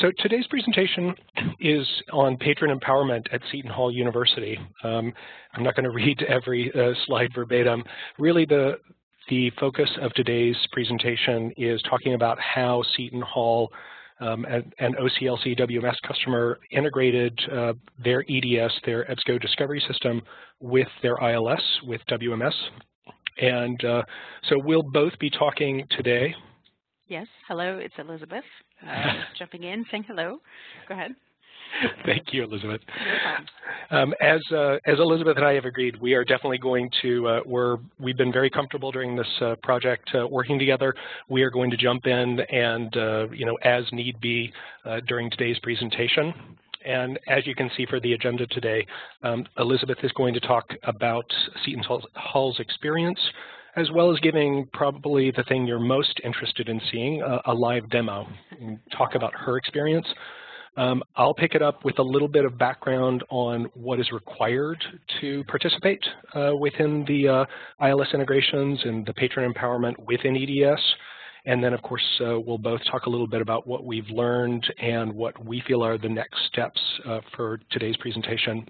So today's presentation is on patron empowerment at Seton Hall University. I'm not going to read every slide verbatim. Really, the focus of today's presentation is talking about how Seton Hall, an OCLC WMS customer, integrated their EDS, their EBSCO Discovery system, with their ILS, with WMS. And so we'll both be talking today. Yes, hello, it's Elizabeth. Jumping in, saying hello. Go ahead. Thank you, Elizabeth. As Elizabeth and I have agreed, we are definitely going to, we've been very comfortable during this project working together. We are going to jump in and, as need be during today's presentation. And as you can see for the agenda today, Elizabeth is going to talk about Seton Hall's experience, as well as giving probably the thing you're most interested in seeing, a live demo, and talk about her experience. I'll pick it up with a little bit of background on what is required to participate within the ILS integrations and the patron empowerment within EDS. And then, of course, we'll both talk a little bit about what we've learned and what we feel are the next steps for today's presentation.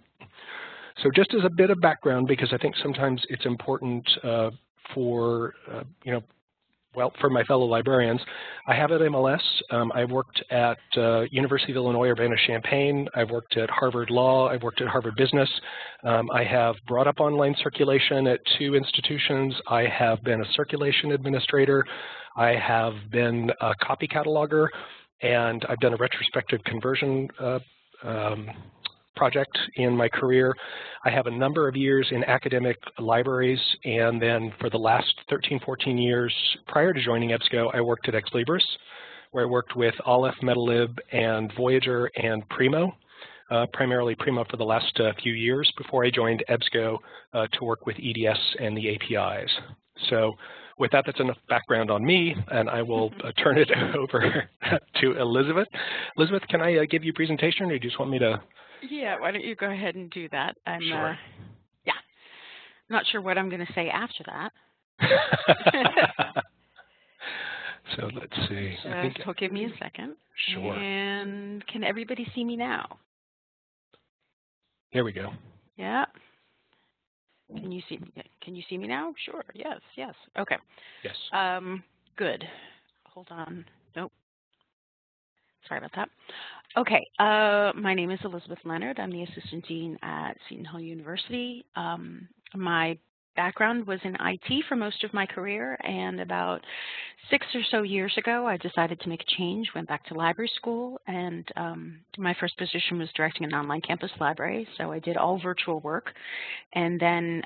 So just as a bit of background, because I think sometimes it's important for, for my fellow librarians, I have an MLS. I've worked at University of Illinois Urbana-Champaign. I've worked at Harvard Law. I've worked at Harvard Business. I have brought up online circulation at 2 institutions. I have been a circulation administrator. I have been a copy cataloger, and I've done a retrospective conversion project in my career. I have a number of years in academic libraries, and then for the last 13, 14 years prior to joining EBSCO, I worked at Ex Libris, where I worked with Aleph, Metalib, and Voyager, and Primo, primarily Primo for the last few years before I joined EBSCO to work with EDS and the APIs. So with that, that's enough background on me, and I will turn it over to Elizabeth. Elizabeth, can I give you a presentation, or do you just want me to? Yeah, why don't you go ahead and do that? I'm sure. Yeah, not sure what I'm going to say after that. So let's see. So give me a second. Sure. And can everybody see me now? Here we go. Yeah. Can you see me now? Sure. Yes. Yes. Okay. Yes. Good. Hold on. Nope. Sorry about that. Okay, my name is Elizabeth Leonard. I'm the Assistant Dean at Seton Hall University. My background was in IT for most of my career, and about 6 or so years ago, I decided to make a change, went back to library school, and my first position was directing an online campus library, so I did all virtual work, and then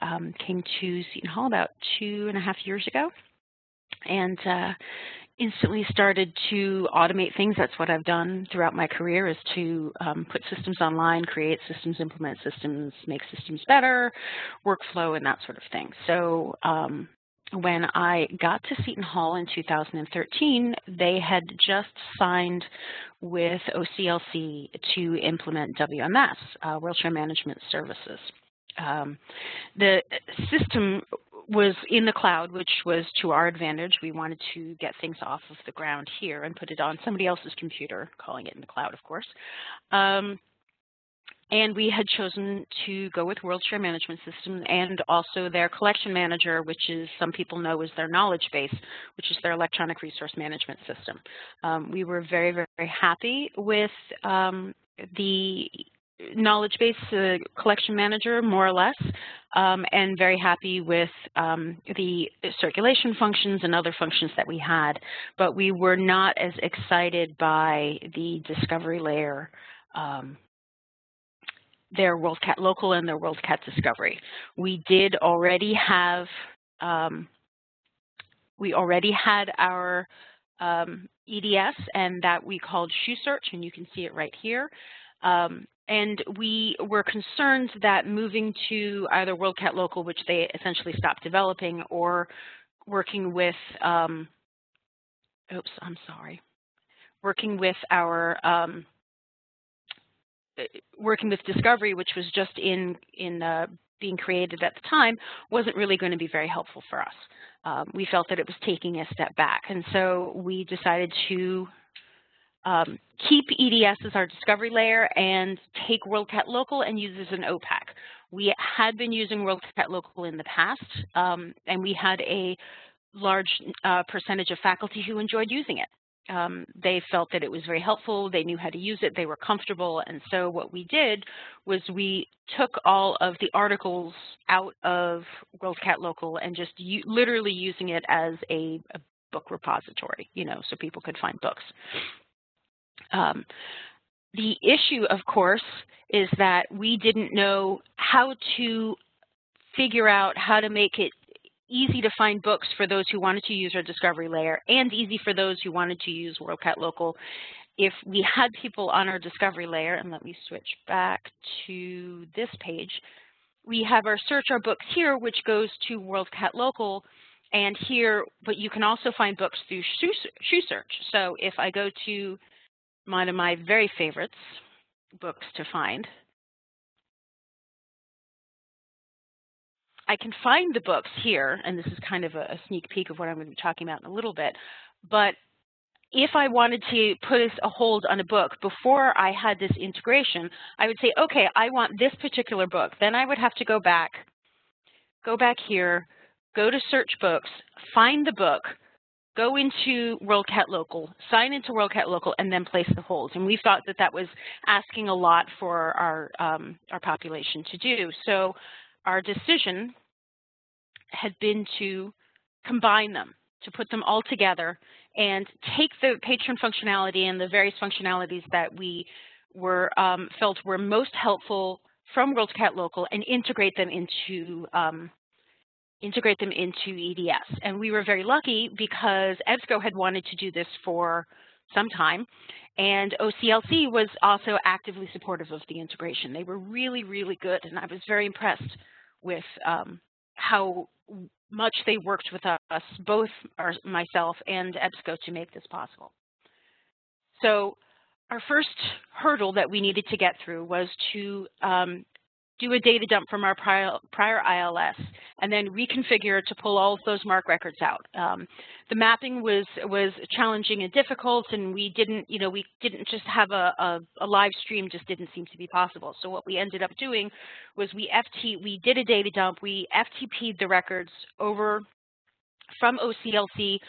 came to Seton Hall about 2.5 years ago, and instantly started to automate things. That's what I've done throughout my career, is to put systems online, create systems, implement systems, make systems better, workflow, and that sort of thing. So when I got to Seton Hall in 2013, they had just signed with OCLC to implement WMS, WorldShare Management Services. The system was in the cloud, which was to our advantage. We wanted to get things off of the ground here and put it on somebody else's computer, calling it in the cloud, of course. And we had chosen to go with WorldShare Management System and also their collection manager, which is, some people know as their knowledge base, which is their electronic resource management system. We were very, very happy with the knowledge base collection manager, more or less, and very happy with the circulation functions and other functions that we had, but we were not as excited by the discovery layer, their WorldCat local and their WorldCat Discovery. We did already have, our EDS, and that we called Shoe Search, and you can see it right here. And we were concerned that moving to either WorldCat Local, which they essentially stopped developing, or working with, working with our, working with Discovery, which was just being created at the time, wasn't really going to be very helpful for us. We felt that it was taking a step back, and so we decided to keep EDS as our discovery layer and take WorldCat Local and use as an OPAC. We had been using WorldCat Local in the past, and we had a large percentage of faculty who enjoyed using it. They felt that it was very helpful, they knew how to use it, they were comfortable, and so what we did was we took all of the articles out of WorldCat Local and just literally using it as a book repository, you know, so people could find books. The issue, of course, is that we didn't know how to figure out how to make it easy to find books for those who wanted to use our discovery layer and easy for those who wanted to use WorldCat Local. If we had people on our discovery layer, and let me switch back to this page, we have our search our books here, which goes to WorldCat Local, and here, but you can also find books through shoe search. So if I go to one of my very favorites, books to find, I can find the books here, and this is kind of a sneak peek of what I'm going to be talking about in a little bit, but if I wanted to put a hold on a book before I had this integration, I would say, okay, I want this particular book. Then I would have to go back here, go to search books, find the book, go into WorldCat Local, sign into WorldCat Local, and then place the holds. And we thought that that was asking a lot for our population to do. So our decision had been to combine them, to put them all together and take the patron functionality and the various functionalities that we felt were most helpful from WorldCat Local and integrate them into EDS. And we were very lucky because EBSCO had wanted to do this for some time, and OCLC was also actively supportive of the integration. They were really, really good, and I was very impressed with how much they worked with us, both myself and EBSCO, to make this possible. So our first hurdle that we needed to get through was to do a data dump from our prior ILS and then reconfigure to pull all of those MARC records out. The mapping was challenging and difficult, and we didn't just have a live stream, just didn't seem to be possible. So what we ended up doing was we did a data dump. We FTP'd the records over from OCLC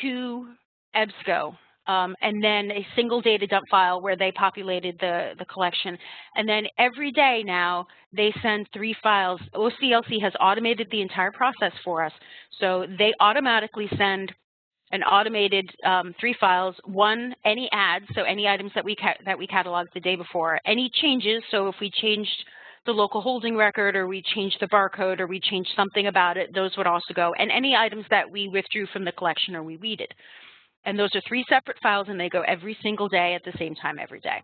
to EBSCO. And then a single data dump file where they populated the collection. And then every day now, they send 3 files. OCLC has automated the entire process for us. So they automatically send an automated 3 files, one, any adds, so any items that we cataloged the day before, any changes, so if we changed the local holding record or we changed the barcode or we changed something about it, those would also go, and any items that we withdrew from the collection or we weeded. And those are 3 separate files, and they go every single day at the same time every day.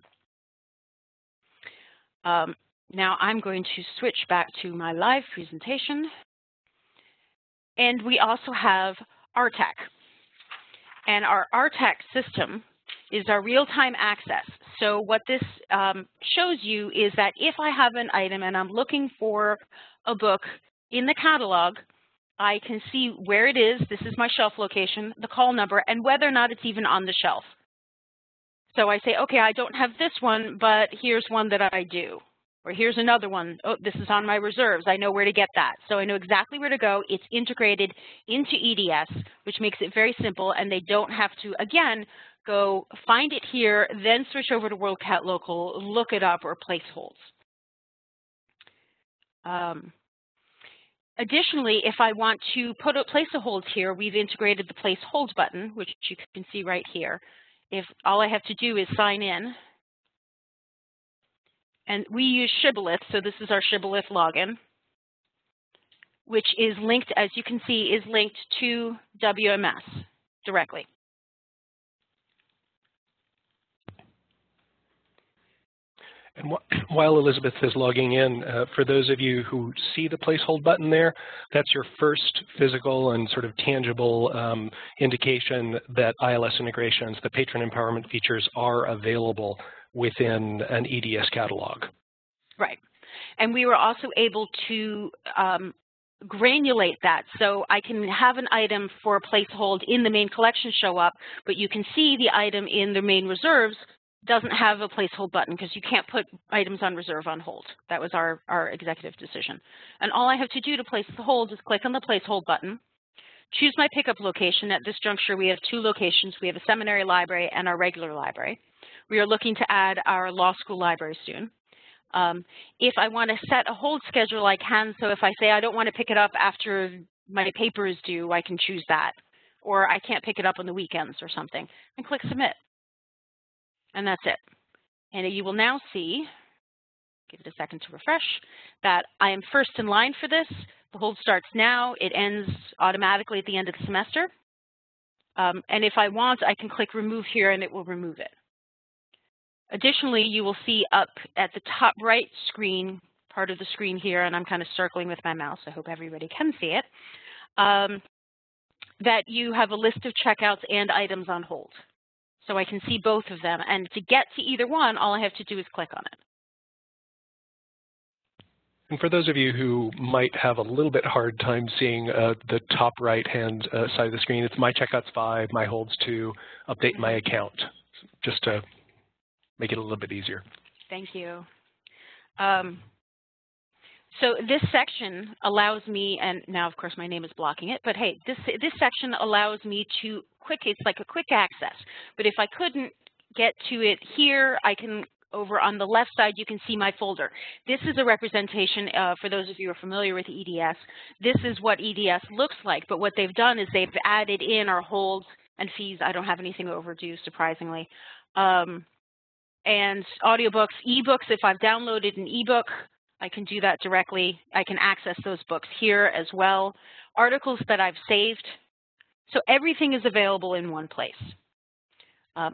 Now I'm going to switch back to my live presentation. And we also have RTAC. And our RTAC system is our real-time access. So what this shows you is that if I have an item and I'm looking for a book in the catalog, I can see where it is, this is my shelf location, the call number, and whether or not it's even on the shelf. So I say, okay, I don't have this one, but here's one that I do. Or here's another one, oh, this is on my reserves, I know where to get that. So I know exactly where to go. It's integrated into EDS, which makes it very simple, and they don't have to, again, go find it here, then switch over to WorldCat Local, look it up, or place holds. Additionally, if I want to place a hold here, we've integrated the place hold button, which you can see right here. If all I have to do is sign in, and we use Shibboleth, so this is our Shibboleth login, which is linked, as you can see, is linked to WMS directly. And while Elizabeth is logging in, for those of you who see the place hold button there, that's your first physical and sort of tangible indication that ILS integrations, the patron empowerment features, are available within an EDS catalog. Right. And we were also able to granulate that. So I can have an item for a place hold in the main collection show up, but you can see the item in the main reserves doesn't have a place hold button because you can't put items on reserve on hold. That was our executive decision. And all I have to do to place the hold is click on the place hold button, choose my pickup location. At this juncture, we have 2 locations. We have a seminary library and our regular library. We are looking to add our law school library soon. If I want to set a hold schedule, I can. So if I say I don't want to pick it up after my paper is due, I can choose that. Or I can't pick it up on the weekends or something, and click Submit. And that's it. And you will now see, give it a second to refresh, that I am first in line for this. The hold starts now. It ends automatically at the end of the semester. And if I want, I can click Remove here, and it will remove it. Additionally, you will see up at the top right screen, part of the screen here, and I'm kind of circling with my mouse, I hope everybody can see it, that you have a list of checkouts and items on hold. So I can see both of them, and to get to either one, all I have to do is click on it. And for those of you who might have a little bit hard time seeing the top right-hand side of the screen, it's My Checkouts 5, My Holds 2, Update My Account, just to make it a little bit easier. Thank you. So this section allows me, and now of course my name is blocking it, but hey, this section allows me to it's like a quick access. But if I couldn't get to it here, I can, over on the left side, you can see my folder. This is a representation, for those of you who are familiar with EDS, this is what EDS looks like, but what they've done is they've added in our holds and fees. I don't have anything overdue, surprisingly. And audiobooks, ebooks, if I've downloaded an ebook, I can do that directly. I can access those books here as well. Articles that I've saved. So everything is available in one place.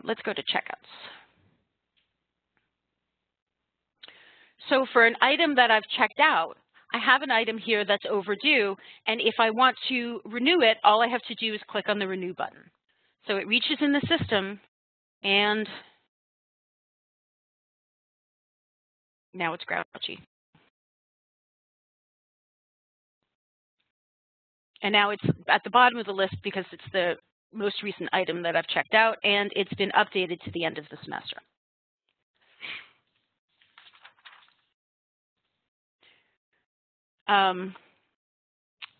Let's go to checkouts. So for an item that I've checked out, I have an item here that's overdue, and if I want to renew it, all I have to do is click on the Renew button. So it reaches in the system, and now it's grouchy. And now it's at the bottom of the list because it's the most recent item that I've checked out, and it's been updated to the end of the semester.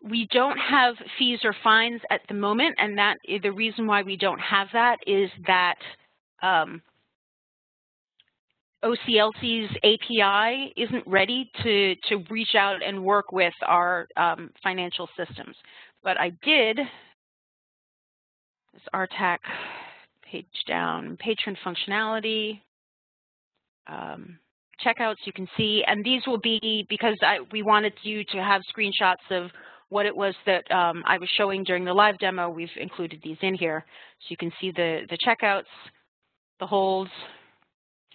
We don't have fees or fines at the moment, and that the reason why we don't have that is that OCLC's API isn't ready to reach out and work with our financial systems. But I did, this RTAC page down, patron functionality, checkouts you can see, and these will be, because we wanted you to have screenshots of what it was that I was showing during the live demo. We've included these in here. So you can see the checkouts, the holds,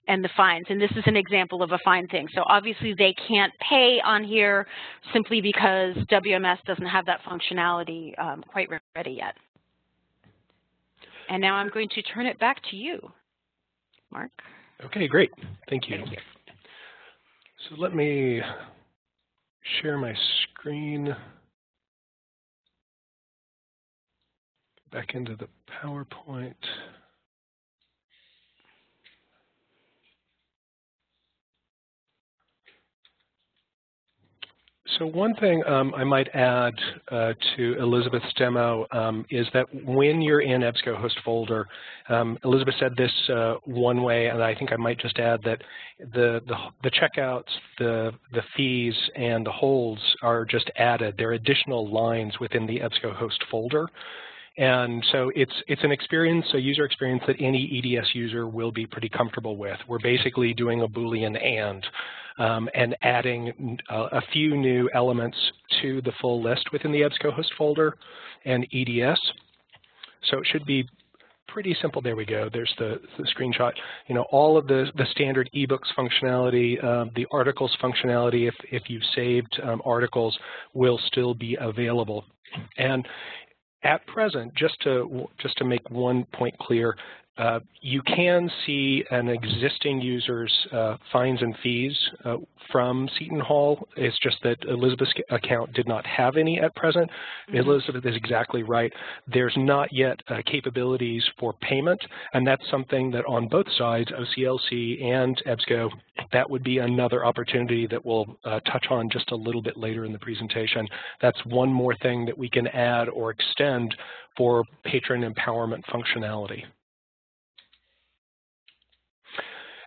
and the fines. And this is an example of a fine thing. So obviously they can't pay on here simply because WMS doesn't have that functionality quite ready yet. And now I'm going to turn it back to you, Mark. Okay, great. Thank you. Thank you. So let me share my screen. Back into the PowerPoint. So one thing I might add to Elizabeth's demo is that when you're in EBSCO host folder, Elizabeth said this one way, and I think I might just add that the checkouts, the fees, and the holds are just added. They're additional lines within the EBSCO host folder. And so it's an experience, a user experience that any EDS user will be pretty comfortable with. We're basically doing a Boolean and adding a few new elements to the full list within the EBSCO host folder and EDS. So it should be pretty simple. There we go. There's the screenshot. You know, all of the standard ebooks functionality, the articles functionality, if you've saved articles, will still be available. And at present, just to make one point clear, You can see an existing user's fines and fees from Seton Hall. It's just that Elizabeth's account did not have any at present. Elizabeth is exactly right. There's not yet capabilities for payment, and that's something that on both sides, OCLC and EBSCO, that would be another opportunity that we'll touch on just a little bit later in the presentation. That's one more thing that we can add or extend for patron empowerment functionality.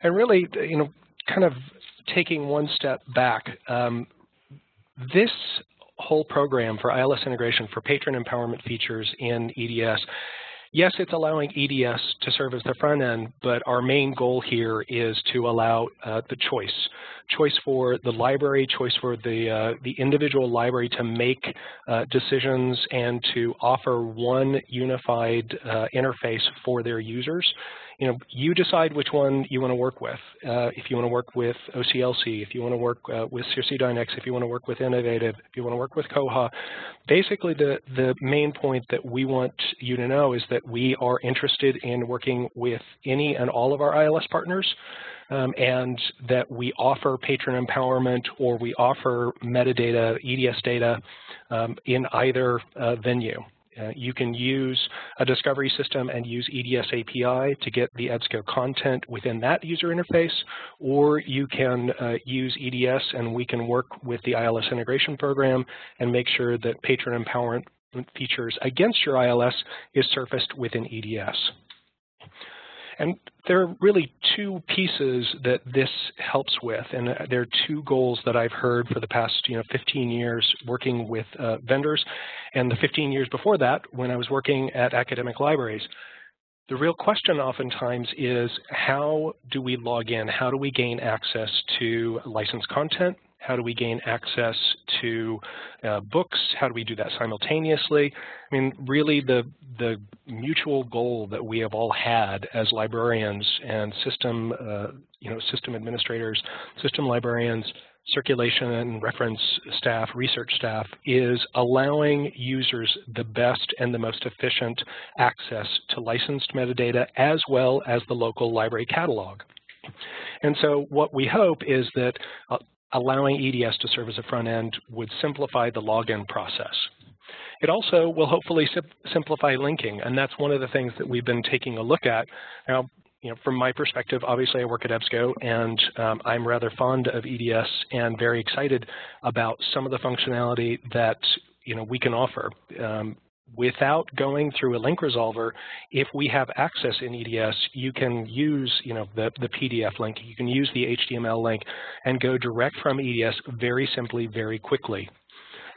And really, kind of taking one step back, this whole program for ILS integration for patron empowerment features in EDS, yes, it's allowing EDS to serve as the front end, but our main goal here is to allow the choice for the library, choice for the individual library to make decisions and to offer one unified interface for their users. You decide which one you want to work with. If you want to work with OCLC, if you want to work with CirceDynX, if you want to work with Innovative, if you want to work with Koha. Basically, the main point that we want you to know is that we are interested in working with any and all of our ILS partners, and that we offer patron empowerment or we offer metadata, EDS data in either venue. You can use a discovery system and use EDS API to get the EBSCO content within that user interface, or you can use EDS and we can work with the ILS integration program and make sure that patron empowerment features against your ILS is surfaced within EDS. And there are really two pieces that this helps with, and there are two goals that I've heard for the past 15 years working with vendors, and the 15 years before that when I was working at academic libraries. The real question oftentimes is, how do we log in? How do we gain access to licensed content? How do we gain access to books? How do we do that simultaneously? I mean, really the mutual goal that we have all had as librarians and system administrators, system librarians, circulation and reference staff, research staff, is allowing users the best and the most efficient access to licensed metadata as well as the local library catalog. And so what we hope is that allowing EDS to serve as a front end would simplify the login process. It also will hopefully simplify linking, and that's one of the things that we've been taking a look at. Now, from my perspective, obviously I work at EBSCO, and I'm rather fond of EDS and very excited about some of the functionality that we can offer. Without going through a link resolver, if we have access in EDS, you can use the PDF link, you can use the HTML link, and go direct from EDS very simply, very quickly.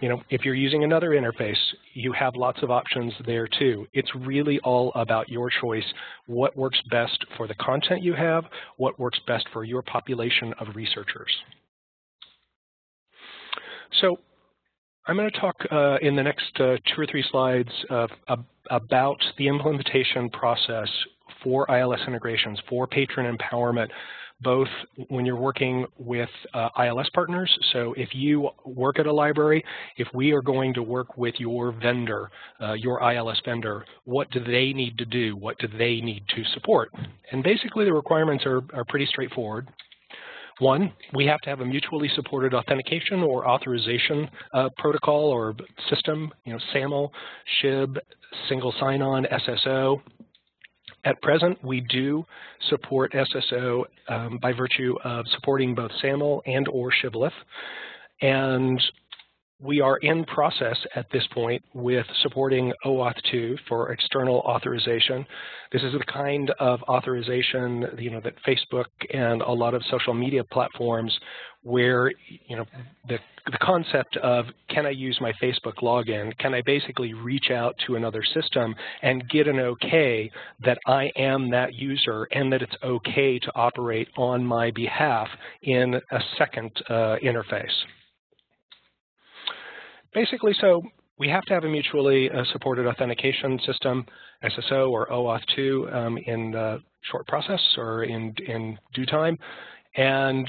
If you're using another interface, you have lots of options there too. It's really all about your choice, what works best for the content you have, what works best for your population of researchers. So I'm going to talk in the next 2 or 3 slides about the implementation process for ILS integrations, for patron empowerment, both when you're working with ILS partners. So if you work at a library, if we are going to work with your vendor, your ILS vendor, what do they need to do? What do they need to support? And basically the requirements are pretty straightforward. One, we have to have a mutually supported authentication or authorization protocol or system, SAML, SHIB, single sign-on, SSO. At present, we do support SSO by virtue of supporting both SAML and or Shibboleth. And we are in process at this point with supporting OAuth 2 for external authorization. This is the kind of authorization that Facebook and a lot of social media platforms where the concept of, can I use my Facebook login? Can I basically reach out to another system and get an okay that I am that user and that it's okay to operate on my behalf in a second interface? Basically, so we have to have a mutually supported authentication system, SSO or OAuth 2 in short process or in due time. And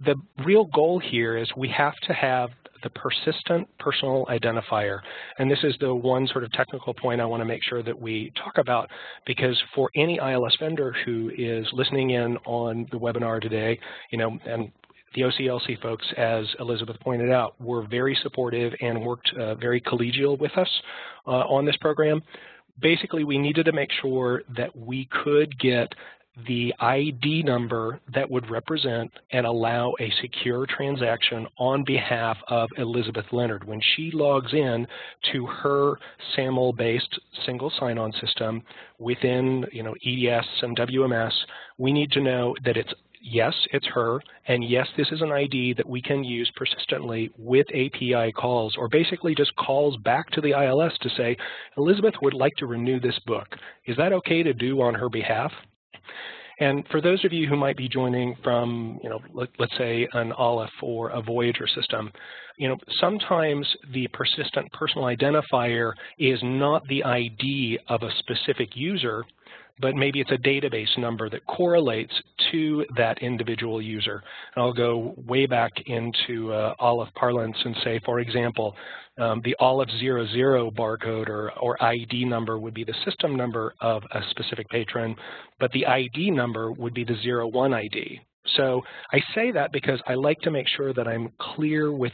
the real goal here is we have to have the persistent personal identifier. And this is the one sort of technical point I want to make sure that we talk about, because for any ILS vendor who is listening in on the webinar today, and the OCLC folks, as Elizabeth pointed out, were very supportive and worked very collegial with us on this program. Basically, we needed to make sure that we could get the ID number that would represent and allow a secure transaction on behalf of Elizabeth Leonard. When she logs in to her SAML-based single sign-on system within EDS and WMS, we need to know that yes, it's her, and yes, this is an ID that we can use persistently with API calls, or basically just calls back to the ILS to say, Elizabeth would like to renew this book. Is that okay to do on her behalf? And for those of you who might be joining from, let's say an OLIF or a Voyager system, sometimes the persistent personal identifier is not the ID of a specific user, but maybe it's a database number that correlates to that individual user. And I'll go way back into OLIF parlance and say, for example, the OLIF 00 barcode or ID number would be the system number of a specific patron, but the ID number would be the 01 ID. So I say that because I like to make sure that I'm clear with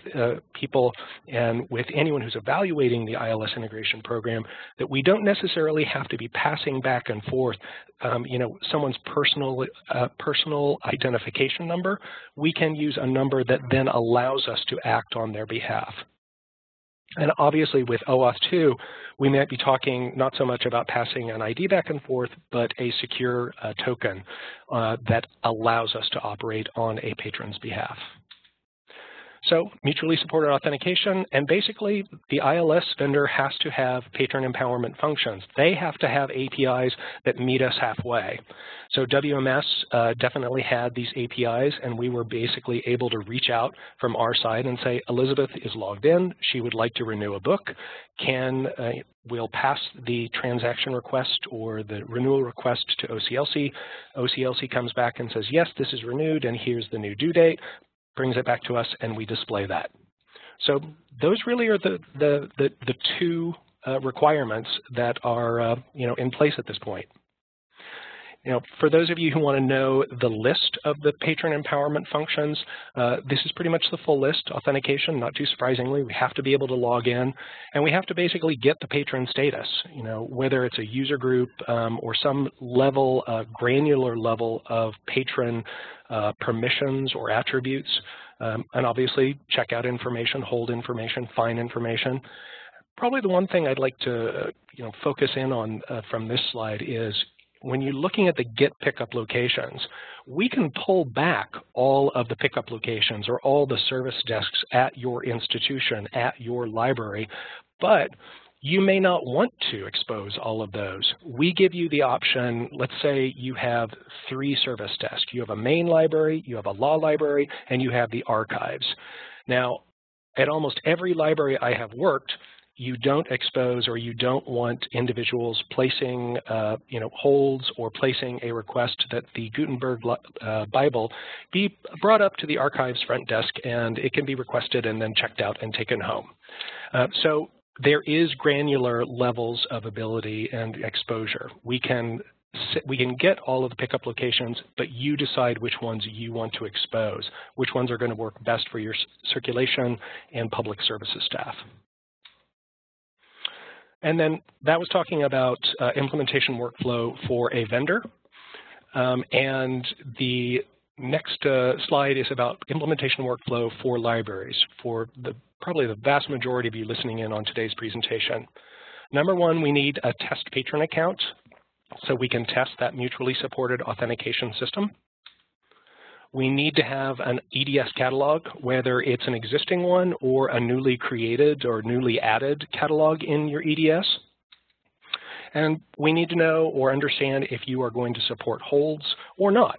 people and with anyone who's evaluating the ILS integration program that we don't necessarily have to be passing back and forth, someone's personal identification number. We can use a number that then allows us to act on their behalf. And obviously with OAuth 2, we might be talking not so much about passing an ID back and forth, but a secure token that allows us to operate on a patron's behalf. So mutually supported authentication, and basically the ILS vendor has to have patron empowerment functions. They have to have APIs that meet us halfway. So WMS definitely had these APIs, and we were basically able to reach out from our side and say, Elizabeth is logged in, she would like to renew a book. We'll pass the transaction request or the renewal request to OCLC. OCLC comes back and says, yes, this is renewed, and here's the new due date. Brings it back to us, and we display that. So those really are the two requirements that are in place at this point. For those of you who want to know the list of the patron empowerment functions, this is pretty much the full list. Authentication, not too surprisingly, we have to be able to log in, and we have to basically get the patron status, whether it's a user group or some level, granular level of patron permissions or attributes, and obviously checkout information, hold information, fine information. Probably the one thing I'd like to focus in on from this slide is when you're looking at the get pickup locations, we can pull back all of the pickup locations or all the service desks at your institution, at your library, but you may not want to expose all of those. We give you the option, let's say you have 3 service desks. You have a main library, you have a law library, and you have the archives. Now, at almost every library I have worked, you don't expose or you don't want individuals placing holds or placing a request that the Gutenberg Bible be brought up to the archives front desk, and it can be requested and then checked out and taken home. So there is granular levels of ability and exposure. We can get all of the pickup locations, but you decide which ones you want to expose, which ones are going to work best for your circulation and public services staff. And then that was talking about implementation workflow for a vendor. And the next slide is about implementation workflow for libraries, for probably the vast majority of you listening in on today's presentation. Number one, we need a test patron account so we can test that mutually supported authentication system. We need to have an EDS catalog, whether it's an existing one or a newly created or newly added catalog in your EDS. And we need to know or understand if you are going to support holds or not.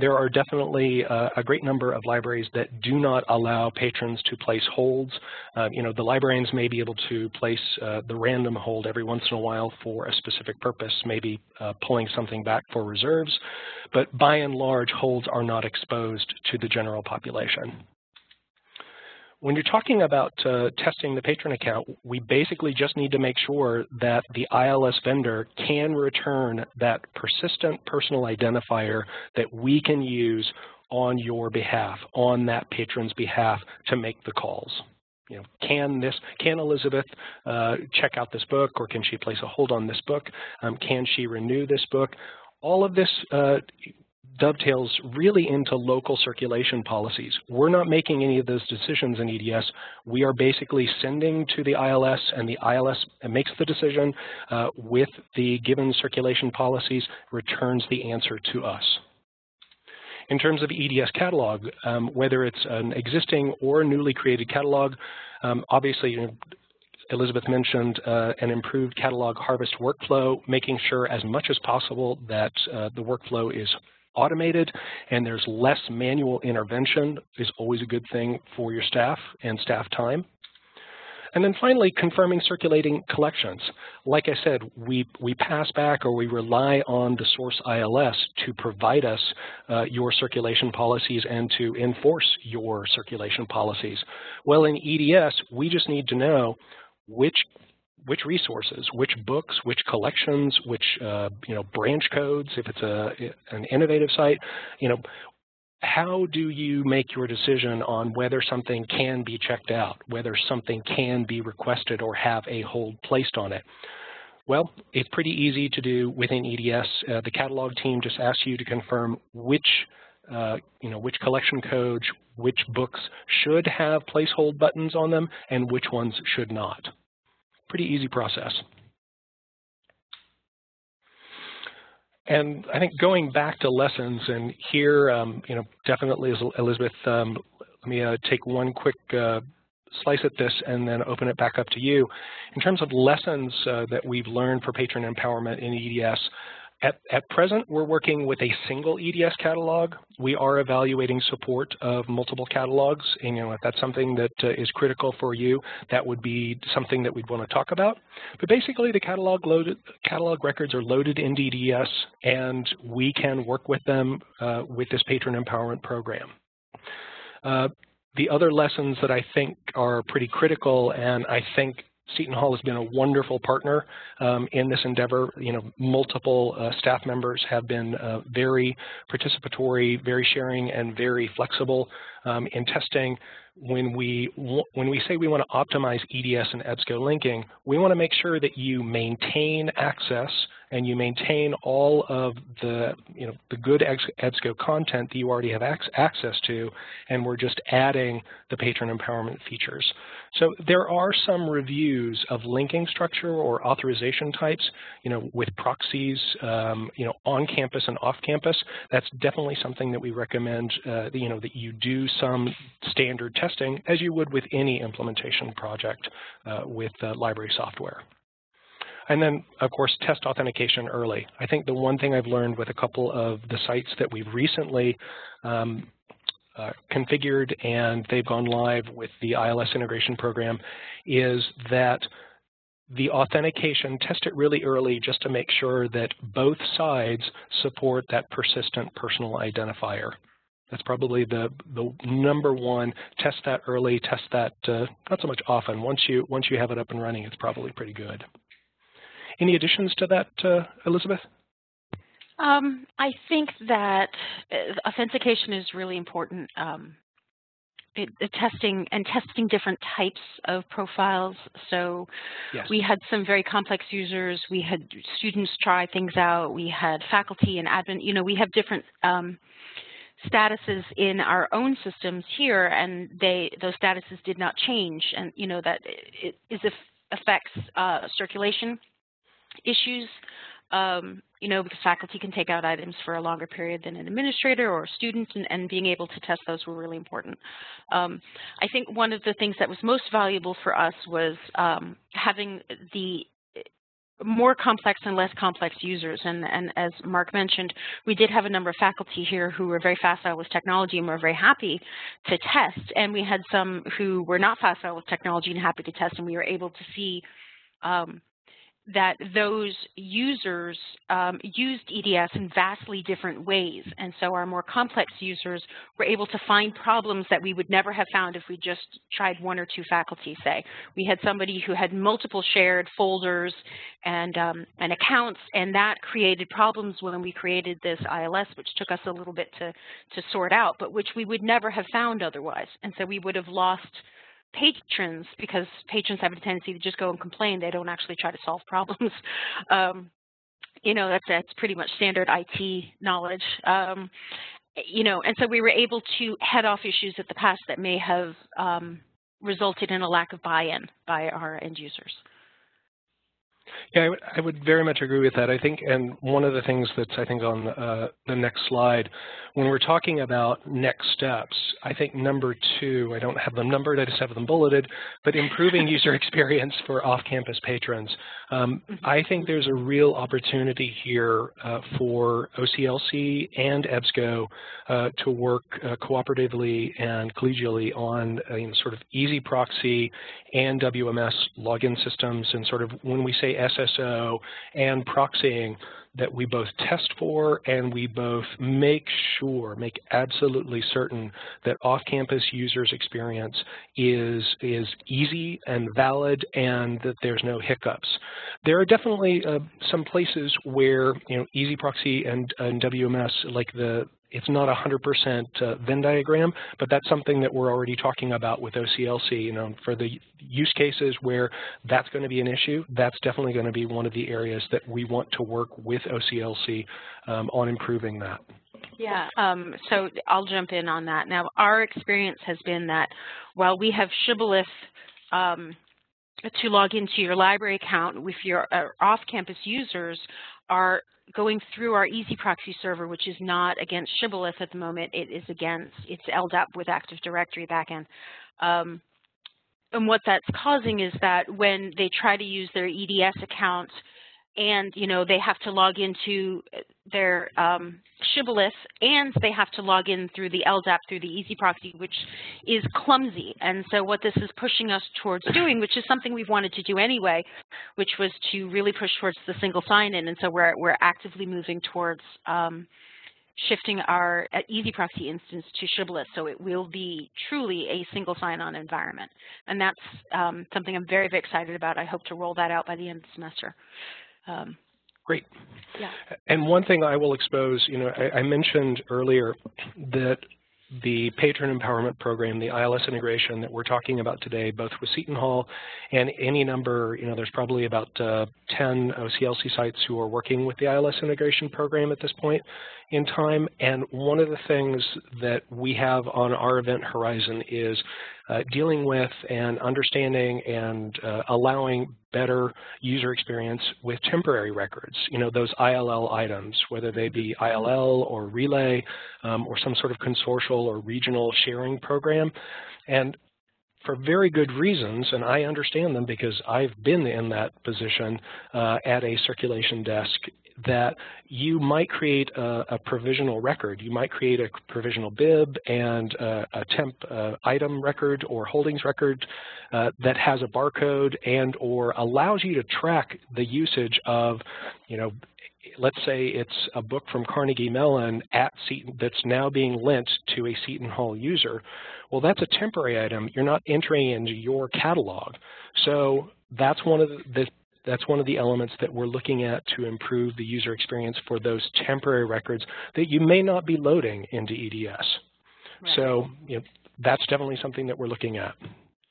There are definitely a great number of libraries that do not allow patrons to place holds. The librarians may be able to place the random hold every once in a while for a specific purpose, maybe pulling something back for reserves, but by and large, holds are not exposed to the general population. When you're talking about testing the patron account, we basically just need to make sure that the ILS vendor can return that persistent personal identifier that we can use on your behalf, on that patron's behalf, to make the calls. You know, can Elizabeth check out this book, or can she place a hold on this book? Can she renew this book? All of this dovetails really into local circulation policies. We're not making any of those decisions in EDS. We are basically sending to the ILS, and the ILS makes the decision with the given circulation policies, returns the answer to us. In terms of EDS catalog, whether it's an existing or newly created catalog, obviously, Elizabeth mentioned an improved catalog harvest workflow, making sure as much as possible that the workflow is automated and there's less manual intervention is always a good thing for your staff and staff time. And then finally, confirming circulating collections. Like I said, we pass back, or we rely on the source ILS to provide us your circulation policies and to enforce your circulation policies. Well, in EDS, we just need to know which resources, which books, which collections, which branch codes, if it's an innovative site, how do you make your decision on whether something can be checked out, whether something can be requested or have a hold placed on it? Well, it's pretty easy to do within EDS. The catalog team just asks you to confirm which collection codes, which books should have place hold buttons on them, and which ones should not. Pretty easy process. And I think going back to lessons, and here, definitely, Elizabeth, let me take one quick slice at this and then open it back up to you. In terms of lessons that we've learned for patron empowerment in EDS, at present, we're working with a single EDS catalog. We are evaluating support of multiple catalogs, and if that's something that is critical for you, that would be something that we'd want to talk about. But basically, the catalog records are loaded into EDS, and we can work with them with this patron empowerment program. The other lessons that I think are pretty critical, and I think Seton Hall has been a wonderful partner in this endeavor. Multiple staff members have been very participatory, very sharing, and very flexible in testing. When we say we want to optimize EDS and EBSCO linking, we want to make sure that you maintain access and you maintain all of the good EBSCO content that you already have access to, and we're just adding the patron empowerment features. So there are some reviews of linking structure or authorization types, with proxies, on campus and off campus. That's definitely something that we recommend, that you do some standard testing as you would with any implementation project with library software. And then, of course, test authentication early. I think the one thing I've learned with a couple of the sites that we've recently configured and they've gone live with the ILS integration program is that the authentication, test it really early just to make sure that both sides support that persistent personal identifier. That's probably the number one. Test that early, test that not so much often. Once you have it up and running, it's probably pretty good. Any additions to that, Elizabeth? I think that authentication is really important. Testing different types of profiles. So yes, we had some very complex users. We had students try things out. We had faculty and admin. We have different statuses in our own systems here, and those statuses did not change. And that it affects circulation issues, because faculty can take out items for a longer period than an administrator or students, and being able to test those were really important. I think one of the things that was most valuable for us was having the more complex and less complex users. And as Mark mentioned, we did have a number of faculty here who were very facile with technology and were very happy to test. And we had some who were not facile with technology and happy to test, and we were able to see that those users used EDS in vastly different ways. And so our more complex users were able to find problems that we would never have found if we just tried one or two faculty, say. We had somebody who had multiple shared folders and accounts, and that created problems when we created this ILS, which took us a little bit to sort out, but which we would never have found otherwise. And so we would have lost patrons, because patrons have a tendency to just go and complain. They don't actually try to solve problems. You know, that's pretty much standard IT knowledge. You know, and so we were able to head off issues at the past that may have resulted in a lack of buy-in by our end users. Yeah, I would very much agree with that. I think, and one of the things that's, I think, on the next slide, when we're talking about next steps, I think number 2, I don't have them numbered, I just have them bulleted, but improving user experience for off-campus patrons. I think there's a real opportunity here for OCLC and EBSCO to work cooperatively and collegially on sort of easy proxy and WMS login systems, and sort of when we say SSO and proxying, that we both test for and we both make absolutely certain that off-campus users' experience is easy and valid, and that there's no hiccups. There are definitely some places where easy proxy and WMS, like it's not 100% Venn diagram, but that's something that we're already talking about with OCLC. For the use cases where that's going to be an issue, that's definitely going to be one of the areas that we want to work with OCLC on improving that. Yeah, so I'll jump in on that. Now, our experience has been that while we have shibboleth to log into your library account, if your off-campus users are going through our Easy Proxy server, which is not against shibboleth at the moment, it's LDAP with Active Directory backend. And what that's causing is that when they try to use their EDS account, and they have to log into their shibboleth, and they have to log in through the LDAP through the Easy Proxy, which is clumsy. And so what this is pushing us towards doing, which is something we've wanted to do anyway, which was to really push towards the single sign-in. And so we're actively moving towards shifting our Easy Proxy instance to shibboleth, so it will be truly a single sign-on environment. And that's something I'm very, very excited about. I hope to roll that out by the end of the semester. Great. Yeah. And one thing I will expose, I mentioned earlier that the Patron Empowerment Program, the ILS integration that we're talking about today, both with Seton Hall and any number, there's probably about 10 OCLC sites who are working with the ILS integration program at this point in time. And one of the things that we have on our event horizon is dealing with and understanding and allowing better user experience with temporary records, those ILL items, whether they be ILL or relay or some sort of consortial or regional sharing program. And for very good reasons, and I understand them because I've been in that position at a circulation desk, that you might create a provisional record. You might create a provisional bib and a temp item record or holdings record that has a barcode and or allows you to track the usage of, let's say it's a book from Carnegie Mellon at Seton that's now being lent to a Seton Hall user. Well, that's a temporary item. You're not entering into your catalog. So that's one of the elements that we're looking at to improve the user experience for those temporary records that you may not be loading into EDS. Right. So that's definitely something that we're looking at.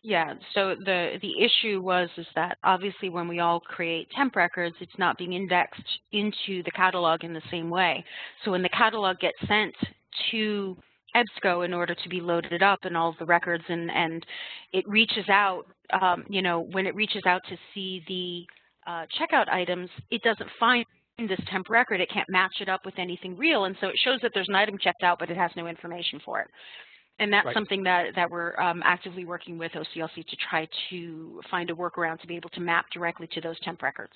Yeah, so the issue is that obviously when we all create temp records, it's not being indexed into the catalog in the same way. So when the catalog gets sent to EBSCO in order to be loaded up and all of the records, and it reaches out, when it reaches out to see the checkout items, it doesn't find this temp record. It can't match it up with anything real, and so it shows that there's an item checked out, but it has no information for it. And that's right. Something that we're actively working with OCLC to try to find a workaround to be able to map directly to those temp records.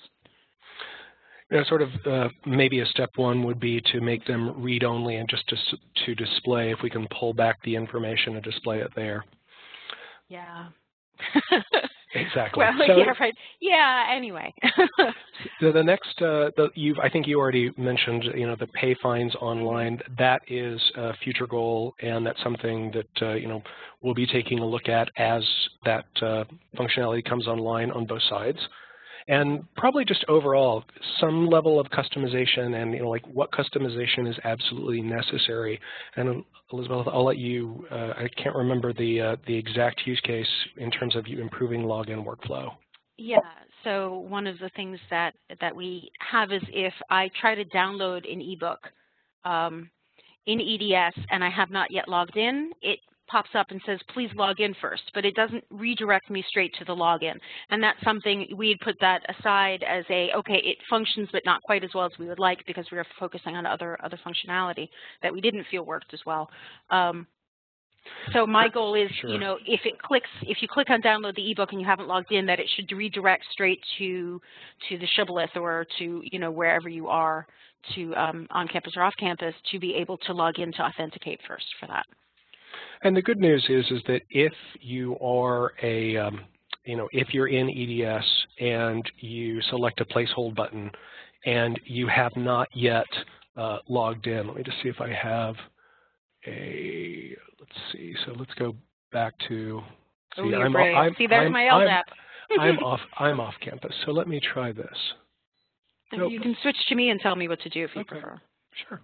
Sort of maybe a step one would be to make them read-only and just to display, if we can pull back the information and display it there. Yeah. Exactly. Well, so, yeah, right. Yeah. Anyway. the next, I think you already mentioned, the pay fines online. That is a future goal, and that's something that we'll be taking a look at as that functionality comes online on both sides. And probably just overall, some level of customization and, like what customization is absolutely necessary. And Elizabeth, I'll let you, I can't remember the exact use case in terms of you improving login workflow. Yeah, so one of the things that we have is if I try to download an ebook in EDS and I have not yet logged in, it pops up and says, please log in first, but it doesn't redirect me straight to the login. And that's something we'd put that aside as okay, it functions, but not quite as well as we would like because we were focusing on other functionality that we didn't feel worked as well. So my goal is, sure. if you click on download the ebook and you haven't logged in, that it should redirect straight to the shibboleth or to, wherever you are, to on campus or off campus, to be able to log in to authenticate first for that. And the good news is that if you are if you're in EDS and you select a place hold button and you have not yet logged in, let me just see if I have let's see. So let's go back to. See, there's my LDAP. I'm off campus. So let me try this. Nope. You can switch to me and tell me what to do if you prefer. Sure.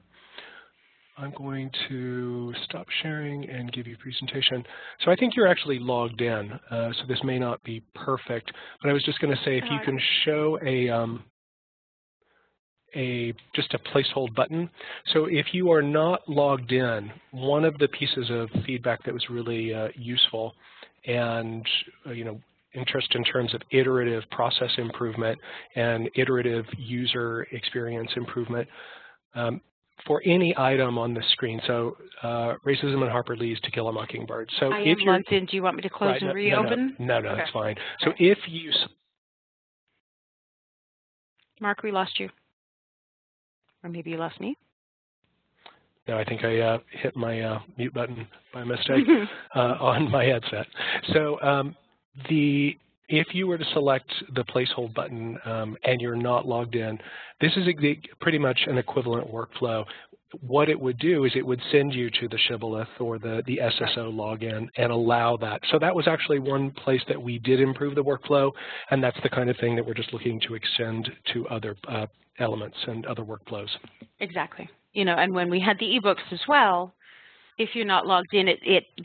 I'm going to stop sharing and give you a presentation. So I think you're actually logged in, so this may not be perfect, but I was just going to say if you can show just a placehold button. So if you are not logged in, one of the pieces of feedback that was really useful and interest in terms of iterative process improvement and iterative user experience improvement, for any item on the screen, so racism and Harper Lee's To Kill a Mockingbird. So I am logged in. Do you want me to close and reopen? No, okay. That's fine. So if you... Mark, we lost you. Or maybe you lost me. No, I think I hit my mute button by mistake on my headset. So if you were to select the placehold button and you're not logged in, this is pretty much an equivalent workflow. What it would do is it would send you to the shibboleth or the SSO login and allow that. So that was actually one place that we did improve the workflow, and that's the kind of thing that we're just looking to extend to other elements and other workflows. Exactly. And when we had the ebooks as well, if you're not logged in,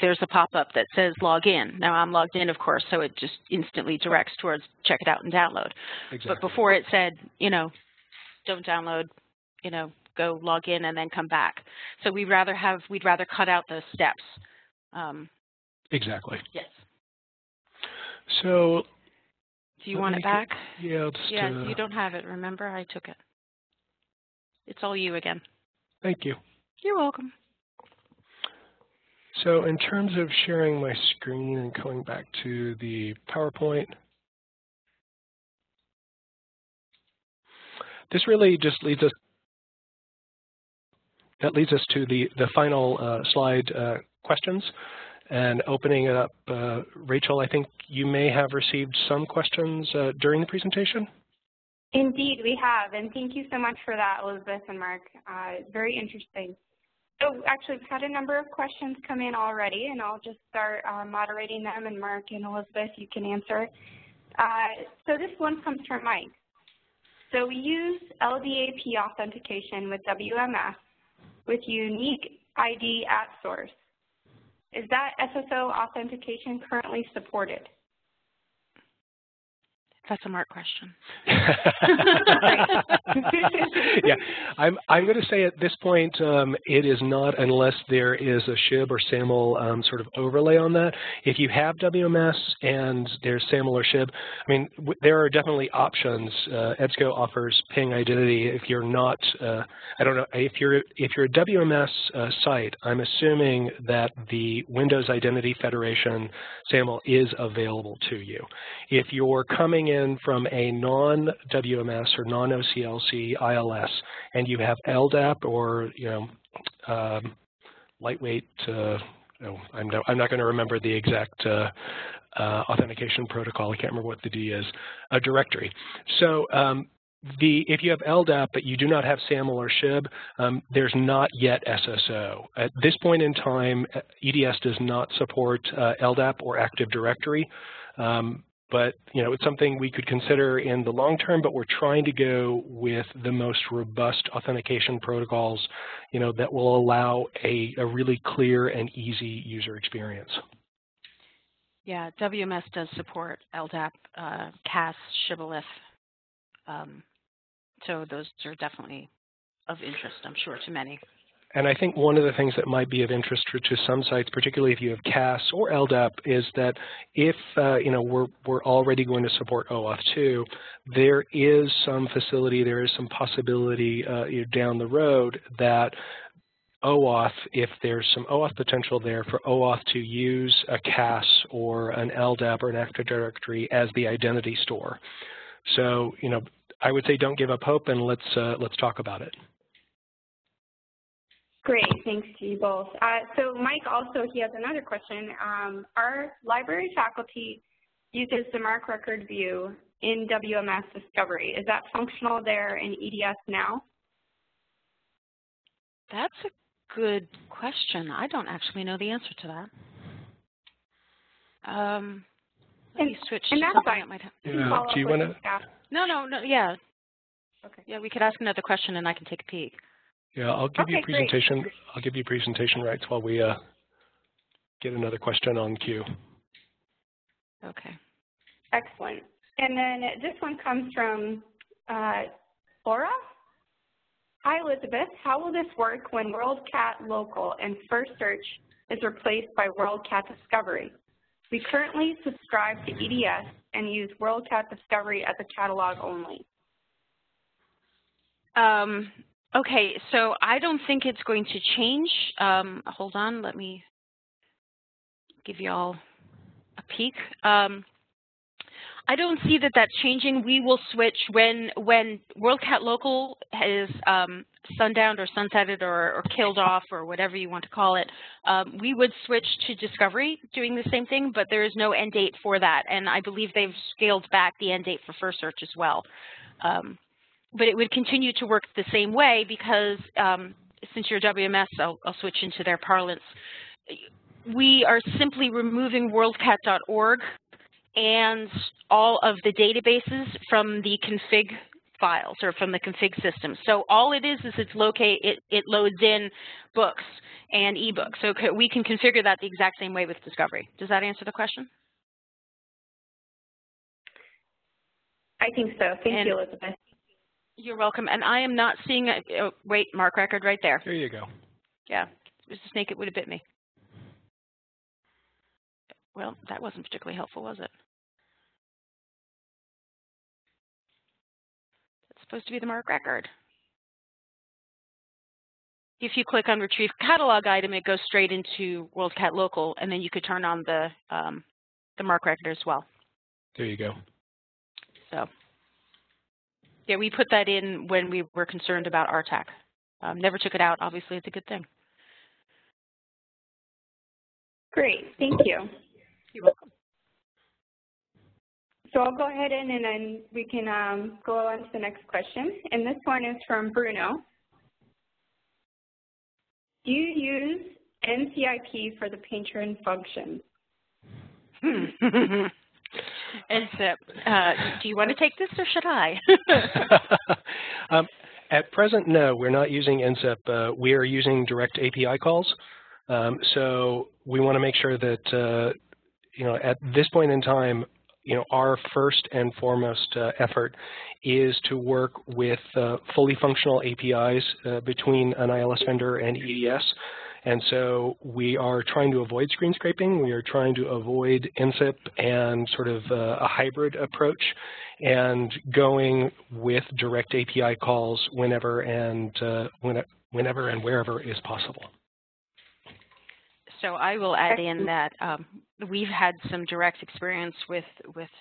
there's a pop-up that says log in. Now I'm logged in, of course, so it just instantly directs towards check it out and download. Exactly. But before it said, don't download, go log in and then come back. So we'd rather cut out those steps. Exactly. Yes. So. Do you want it back? Yeah. You don't have it. Remember, I took it. It's all you again. Thank you. You're welcome. So in terms of sharing my screen and going back to the PowerPoint, this really just leads us to the final slide, questions. And opening it up, Rachel, I think you may have received some questions during the presentation. Indeed, we have, and thank you so much for that, Elizabeth and Mark. Very interesting. So actually, we've had a number of questions come in already, and I'll just start moderating them, and Mark and Elizabeth, you can answer. So this one comes from Mike. So we use LDAP authentication with WMS with unique ID at source. Is that SSO authentication currently supported? That's a Mark question. Yeah, I'm going to say at this point it is not, unless there is a SHIB or SAML sort of overlay on that. If you have WMS and there's SAML or SHIB, I mean, there are definitely options. EBSCO offers ping identity. If you're not, I don't know, if you're a WMS site, I'm assuming that the Windows Identity Federation SAML is available to you. If you're coming in from a non-WMS or non-OCLC ILS, and you have LDAP or lightweight. I'm not going to remember the exact authentication protocol. I can't remember what the D is, a directory. So if you have LDAP but you do not have SAML or SHIB, there's not yet SSO. At this point in time, EDS does not support LDAP or Active Directory, but it's something we could consider in the long term. But we're trying to go with the most robust authentication protocols, that will allow a really clear and easy user experience. Yeah, WMS does support LDAP, CAS, Shibboleth. So those are definitely of interest, I'm sure, to many. And I think one of the things that might be of interest to some sites, particularly if you have CAS or LDAP, is that if we're already going to support OAuth 2, there is some facility, there is some possibility down the road that OAuth, if there's some OAuth potential there for OAuth to use a CAS or an LDAP or an Active Directory as the identity store. So I would say don't give up hope, and let's talk about it. Great, thanks to you both. So Mike also, he has another question. Our library faculty uses the MARC record view in WMS Discovery. Is that functional there in EDS now? That's a good question. I don't actually know the answer to that. Let me switch to something that might have. Yeah. Do you want to? No, yeah. Okay. Yeah, we could ask another question and I can take a peek. Yeah, I'll give you a presentation. Great. I'll give you presentation rights while we get another question on queue. Okay. Excellent. And then this one comes from Laura. Hi, Elizabeth. How will this work when WorldCat Local and First Search is replaced by WorldCat Discovery? We currently subscribe to EDS and use WorldCat Discovery as a catalog only. Okay, so I don't think it's going to change. Hold on, let me give you all a peek. I don't see that that's changing. We will switch when WorldCat Local is sundowned or sunsetted or killed off or whatever you want to call it. We would switch to Discovery doing the same thing, but there is no end date for that. And I believe they've scaled back the end date for First Search as well. But it would continue to work the same way because since you're WMS, I'll switch into their parlance. We are simply removing worldcat.org and all of the databases from the config files or from the config system. So all it is it loads in books and ebooks. So we can configure that the exact same way with Discovery. Does that answer the question? I think so. Thank you, Elizabeth. You're welcome. And I am not seeing a, wait, MARC record right there. There you go. Yeah, it was a snake, it would have bit me. Well, that wasn't particularly helpful, was it? It's supposed to be the MARC record. If you click on Retrieve Catalog Item, it goes straight into WorldCat Local, and then you could turn on the MARC record as well. There you go. So, yeah, we put that in when we were concerned about RTAC. Never took it out. Obviously, it's a good thing. Great. Thank you. You're welcome. So I'll go ahead and then we can go on to the next question. And this one is from Bruno. Do you use NCIP for the patron function? NCIP. Do you want to take this or should I? At present, no, we're not using NCIP. We are using direct API calls. So we want to make sure that, at this point in time, our first and foremost effort is to work with fully functional APIs between an ILS vendor and EDS. And so we are trying to avoid screen scraping. We are trying to avoid NCIP and sort of a hybrid approach and going with direct API calls whenever and wherever is possible. So I will add in that we've had some direct experience with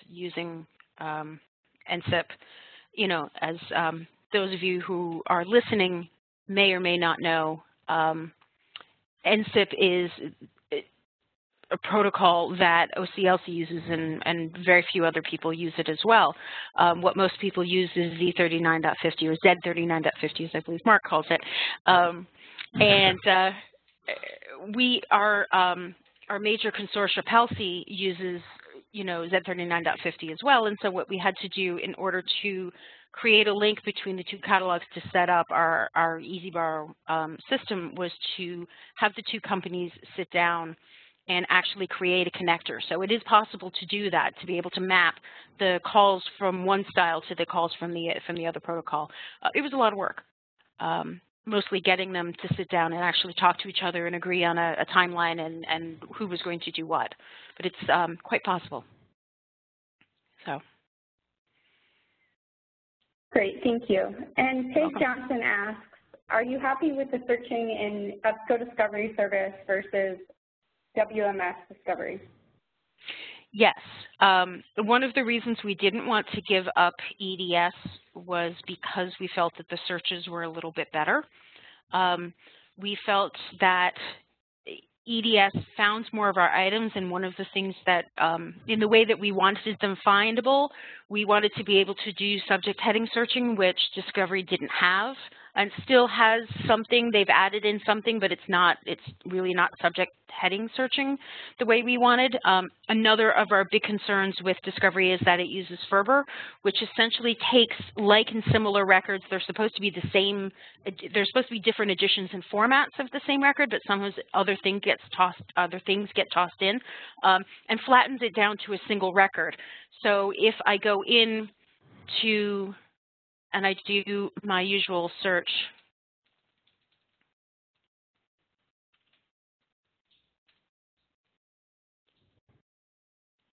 using NCIP. As those of you who are listening may or may not know, NCIP is a protocol that OCLC uses, and very few other people use it as well. What most people use is Z39.50 or Z39.50, as I believe Mark calls it. Our major consortia, PALC, uses Z39.50 as well. And so what we had to do in order to create a link between the two catalogs to set up our EasyBorrow system was to have the two companies sit down and actually create a connector. So it is possible to do that, to be able to map the calls from one style to the calls from the other protocol. It was a lot of work, mostly getting them to sit down and actually talk to each other and agree on a timeline and who was going to do what. But it's quite possible. So. Great, thank you. And Paige Johnson asks, are you happy with the searching in EBSCO Discovery Service versus WMS Discovery? Yes. One of the reasons we didn't want to give up EDS was because we felt that the searches were a little bit better. We felt that EDS found more of our items, and one of the things that, in the way that we wanted them findable, we wanted to be able to do subject heading searching, which Discovery didn't have, and still has something. They've added in something, but it's really not subject heading searching the way we wanted. Another of our big concerns with Discovery is that it uses Ferber, which essentially takes like and similar records. They're supposed to be the same. They're supposed to be different editions and formats of the same record, but sometimes other things get tossed in, and flattens it down to a single record. So if I go in to and I do my usual search,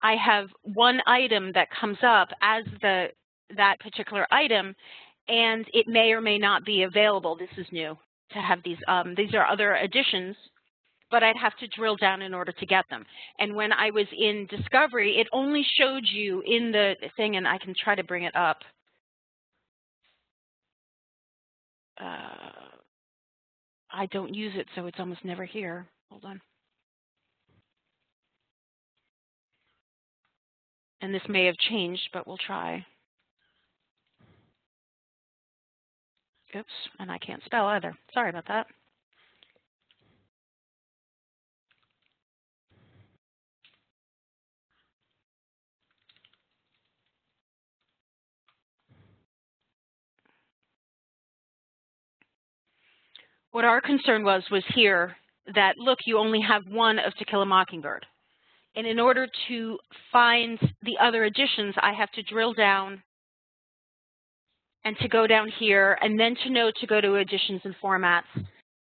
I have one item that comes up as that particular item, and it may or may not be available. This is new to have these. These are other additions, but I'd have to drill down in order to get them. And when I was in Discovery, it only showed you in the thing, and I can try to bring it up. I don't use it, so it's almost never here. Hold on. And this may have changed, but we'll try. Oops, and I can't spell either. Sorry about that. What our concern was here that, look, you only have one of To Kill a Mockingbird. And in order to find the other editions, I have to drill down and to go down here, and then to know to go to editions and formats,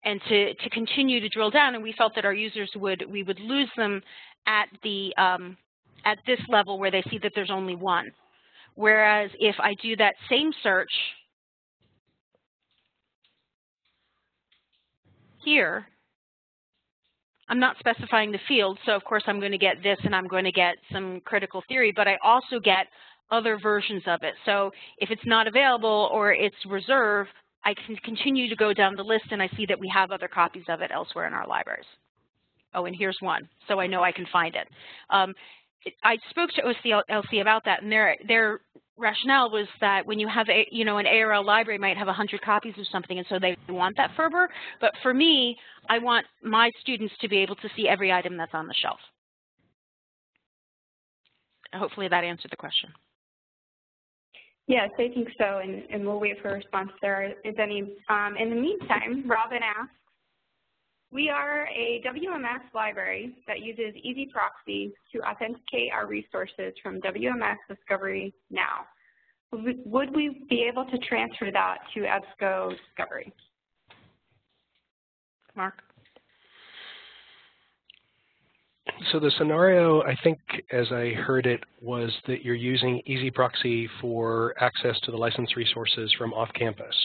and to continue to drill down. And we felt that our users we would lose them at this level where they see that there's only one. Whereas if I do that same search here, I'm not specifying the field, so of course I'm going to get this, and I'm going to get some critical theory, but I also get other versions of it. So if it's not available or it's reserved, I can continue to go down the list, and I see that we have other copies of it elsewhere in our libraries. Oh, and here's one, so I know I can find it. I spoke to OCLC about that, and their rationale was that when you have an ARL library might have 100 copies of something, and so they want that Ferber. But for me, I want my students to be able to see every item that's on the shelf. Hopefully that answered the question. Yes, I think so, and we'll wait for a response there. Is any in the meantime, Robin asks, we are a WMS library that uses EasyProxy to authenticate our resources from WMS Discovery now. Would we be able to transfer that to EBSCO Discovery? Mark? So the scenario, I think, as I heard it, was that you're using EasyProxy for access to the license resources from off campus.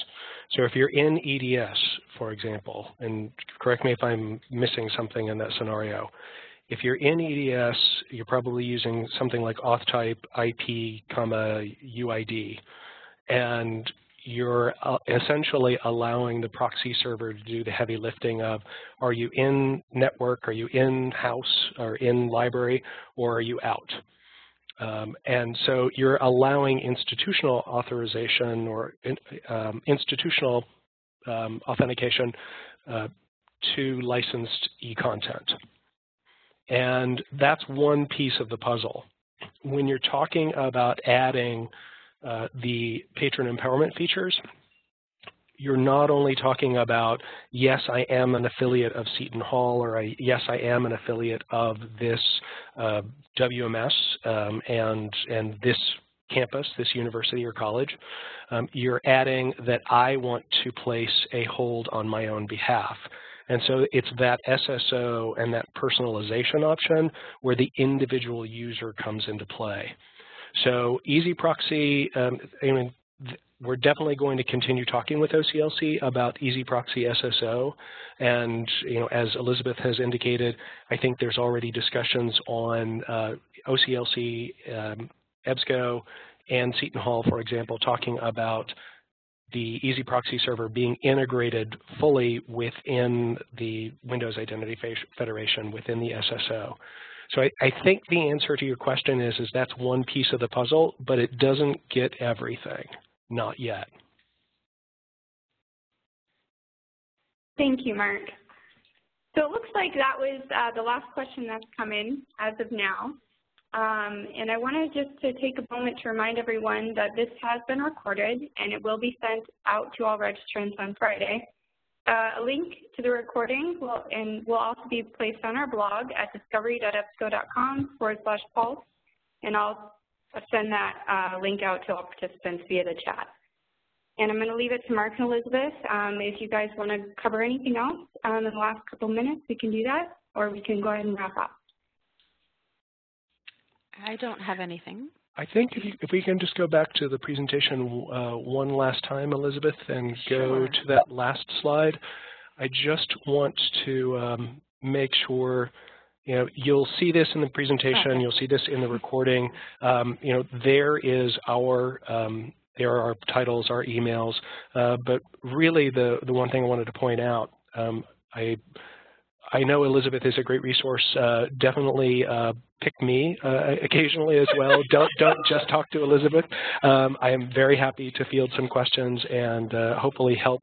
So if you're in EDS, for example, and correct me if I'm missing something in that scenario, if you're in EDS, you're probably using something like auth type IP, UID, and you're essentially allowing the proxy server to do the heavy lifting of, are you in network, are you in-house, or in library, or are you out? And so you're allowing institutional authorization or institutional authentication to licensed e-content. And that's one piece of the puzzle. When you're talking about adding the patron empowerment features, you're not only talking about, yes, I am an affiliate of Seton Hall, or yes, I am an affiliate of this WMS and this campus, this university or college. You're adding that I want to place a hold on my own behalf. And so it's that SSO and that personalization option where the individual user comes into play. So Easy Proxy, we're definitely going to continue talking with OCLC about Easy Proxy SSO. And as Elizabeth has indicated, I think there's already discussions on OCLC, EBSCO, and Seton Hall, for example, talking about the Easy Proxy server being integrated fully within the Windows Identity Federation within the SSO. So I think the answer to your question is that's one piece of the puzzle, but it doesn't get everything, not yet. Thank you, Mark. So it looks like that was the last question that's come in as of now. And I wanted just to take a moment to remind everyone that this has been recorded and it will be sent out to all registrants on Friday. A link to the recording will also be placed on our blog at discovery.ebsco.com/pulse, and I'll send that link out to all participants via the chat. And I'm going to leave it to Mark and Elizabeth. If you guys want to cover anything else in the last couple minutes, we can do that, or we can go ahead and wrap up. I don't have anything. I think if we can just go back to the presentation one last time, Elizabeth, and go to that last slide. I just want to make sure, you'll see this in the presentation, you'll see this in the recording. There are our titles, our emails, but really the one thing I wanted to point out, I know Elizabeth is a great resource. Definitely pick me occasionally as well. Don't just talk to Elizabeth. I am very happy to field some questions and hopefully help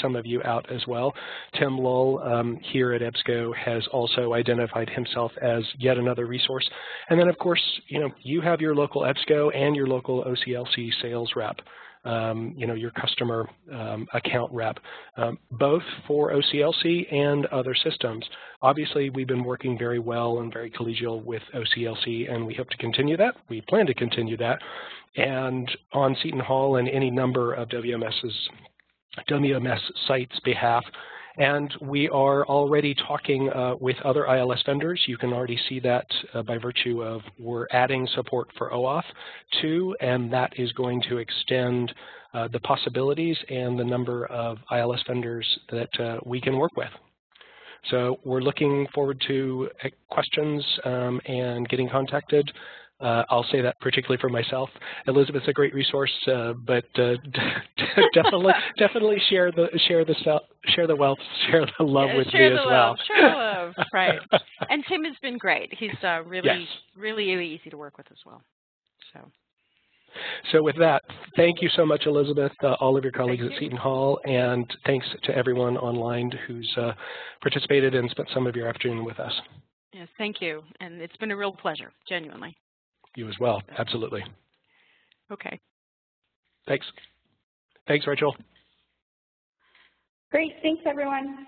some of you out as well. Tim Lull here at EBSCO has also identified himself as yet another resource. And then, of course, you have your local EBSCO and your local OCLC sales rep. Your customer account rep, both for OCLC and other systems. Obviously, we've been working very well and very collegial with OCLC, and we hope to continue that. We plan to continue that. And on Seton Hall and any number of WMS sites' behalf. And we are already talking with other ILS vendors. You can already see that by virtue of we're adding support for OAuth too, and that is going to extend the possibilities and the number of ILS vendors that we can work with. So we're looking forward to questions and getting contacted. I'll say that particularly for myself. Elizabeth's a great resource, but definitely share the wealth, share the love with me as well. Share the love, right? And Tim has been great. He's really easy to work with as well. So with that, thank you so much, Elizabeth, all of your colleagues at Seton Hall, and thanks to everyone online who's participated and spent some of your afternoon with us. Yes, thank you, and it's been a real pleasure, genuinely. You as well, absolutely. Okay. Thanks. Thanks, Rachel. Great, thanks everyone.